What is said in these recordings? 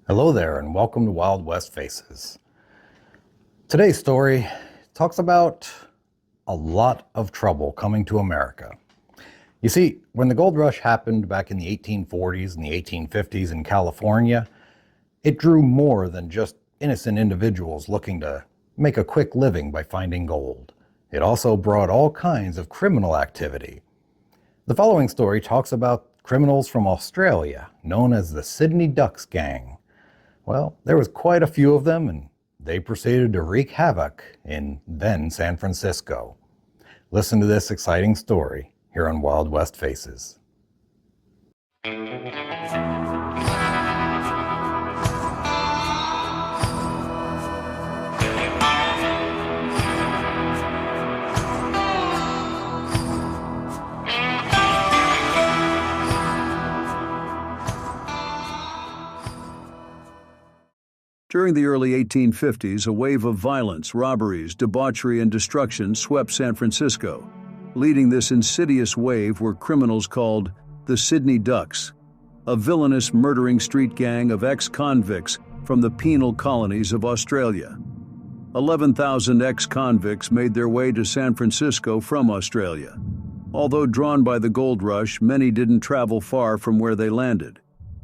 Hello there, and welcome to Wild West Faces. Today's story talks about a lot of trouble coming to America. You see, when the gold rush happened back in the 1840s and the 1850s in California, it drew more than just innocent individuals looking to make a quick living by finding gold. It also brought all kinds of criminal activity. The following story talks about criminals from Australia, known as the Sydney Ducks Gang. Well, there was quite a few of them, and they proceeded to wreak havoc in then San Francisco. Listen to this exciting story here on Wild West Faces. During the early 1850s, a wave of violence, robberies, debauchery, and destruction swept San Francisco. Leading this insidious wave were criminals called the Sydney Ducks, a villainous murdering street gang of ex-convicts from the penal colonies of Australia. 11,000 ex-convicts made their way to San Francisco from Australia. Although drawn by the gold rush, many didn't travel far from where they landed,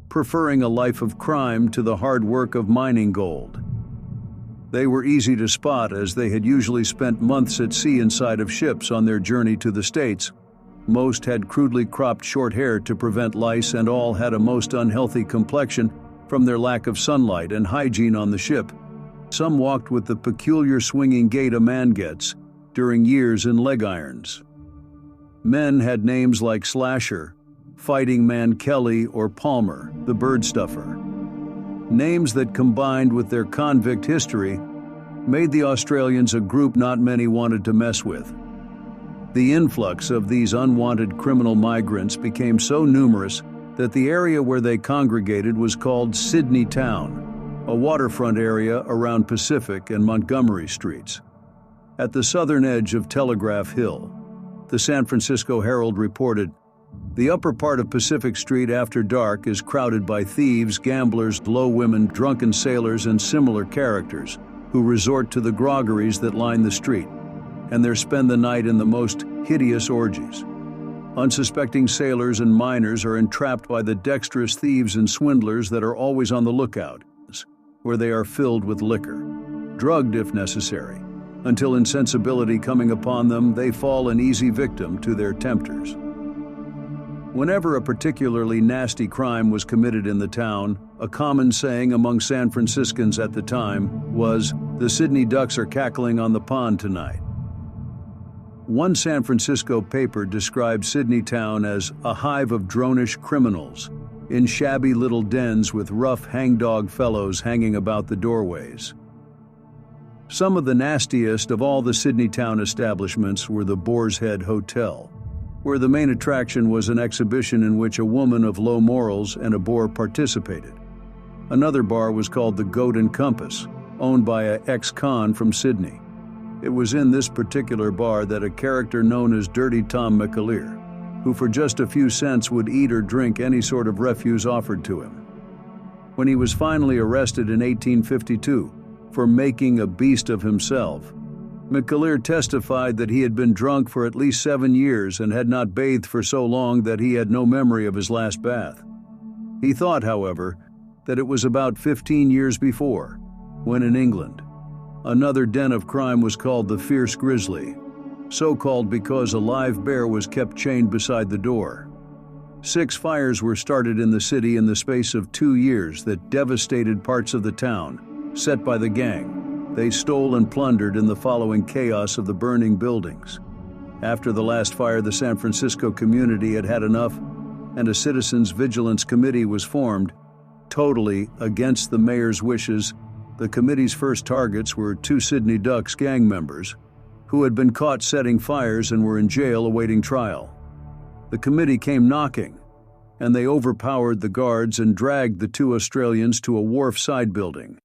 preferring a life of crime to the hard work of mining gold. They were easy to spot as they had usually spent months at sea inside of ships on their journey to the States. Most had crudely cropped short hair to prevent lice, and all had a most unhealthy complexion from their lack of sunlight and hygiene on the ship. Some walked with the peculiar swinging gait a man gets during years in leg irons. Men had names like Slasher, Fighting Man Kelly, or Palmer, the Bird Stuffer. Names that, combined with their convict history, made the Australians a group not many wanted to mess with. The influx of these unwanted criminal migrants became so numerous that the area where they congregated was called Sydney Town, a waterfront area around Pacific and Montgomery streets. At the southern edge of Telegraph Hill, the San Francisco Herald reported, "The upper part of Pacific Street after dark is crowded by thieves, gamblers, low women, drunken sailors, and similar characters who resort to the groggeries that line the street, and there spend the night in the most hideous orgies. Unsuspecting sailors and miners are entrapped by the dexterous thieves and swindlers that are always on the lookout, where they are filled with liquor, drugged if necessary, until insensibility coming upon them, they fall an easy victim to their tempters." Whenever a particularly nasty crime was committed in the town, a common saying among San Franciscans at the time was, "The Sydney Ducks are cackling on the pond tonight." One San Francisco paper described Sydney town as a hive of dronish criminals in shabby little dens with rough hangdog fellows hanging about the doorways. Some of the nastiest of all the Sydney town establishments were the Boar's Head Hotel, where the main attraction was an exhibition in which a woman of low morals and a boor participated. Another bar was called the Goat and Compass, owned by an ex-con from Sydney. It was in this particular bar that a character known as Dirty Tom McAleer, who for just a few cents would eat or drink any sort of refuse offered to him. When he was finally arrested in 1852 for making a beast of himself, McAleer testified that he had been drunk for at least 7 years and had not bathed for so long that he had no memory of his last bath. He thought, however, that it was about 15 years before, when in England, another den of crime was called the Fierce Grizzly, so called because a live bear was kept chained beside the door. 6 fires were started in the city in the space of 2 years that devastated parts of the town, set by the gang. They stole and plundered in the following chaos of the burning buildings. After the last fire, the San Francisco community had had enough, and a citizens' vigilance committee was formed. Totally against the mayor's wishes, the committee's first targets were 2 Sydney Ducks gang members who had been caught setting fires and were in jail awaiting trial. The committee came knocking, and they overpowered the guards and dragged the 2 Australians to a wharf side building.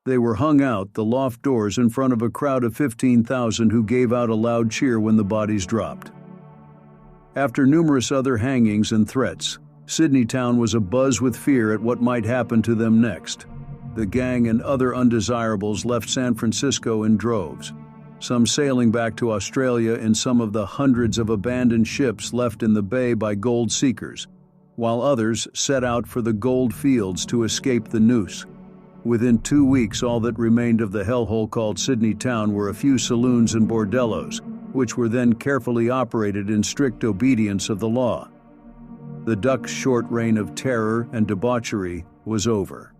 They were hung out the loft doors in front of a crowd of 15,000 who gave out a loud cheer when the bodies dropped. After numerous other hangings and threats, Sydney town was abuzz with fear at what might happen to them next. The gang and other undesirables left San Francisco in droves, some sailing back to Australia in some of the hundreds of abandoned ships left in the bay by gold seekers, while others set out for the gold fields to escape the noose. Within 2 weeks, all that remained of the hellhole called Sydney town were a few saloons and bordellos, which were then carefully operated in strict obedience of the law. The Duck's short reign of terror and debauchery was over.